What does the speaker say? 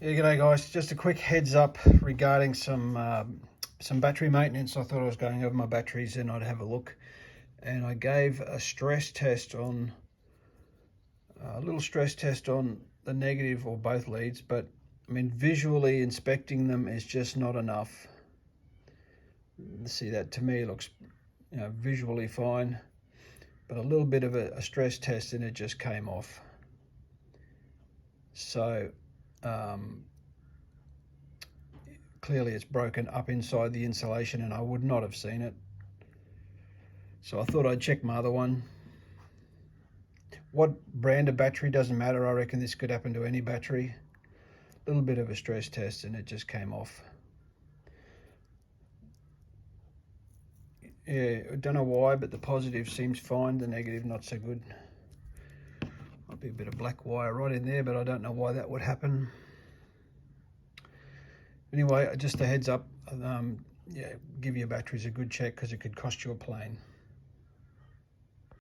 Yeah, g'day guys. Just a quick heads up regarding some battery maintenance. I thought I was going over my batteries and I'd have a look. And I gave a stress test on, a little stress test on the negative or both leads, but I mean, visually inspecting them is just not enough. See, that to me looks, visually fine, but a little bit of a stress test and it just came off. So, clearly it's broken up inside the insulation and I would not have seen it. So I thought I'd check my other one. What brand of battery doesn't matter. I reckon this could happen to any battery. A little bit of a stress test and it just came off. Yeah, I don't know why, but the positive seems fine, the negative not so good. Might be a bit of black wire right in there, but I don't know why that would happen. Anyway, just a heads up, give your batteries a good check because it could cost you a plane.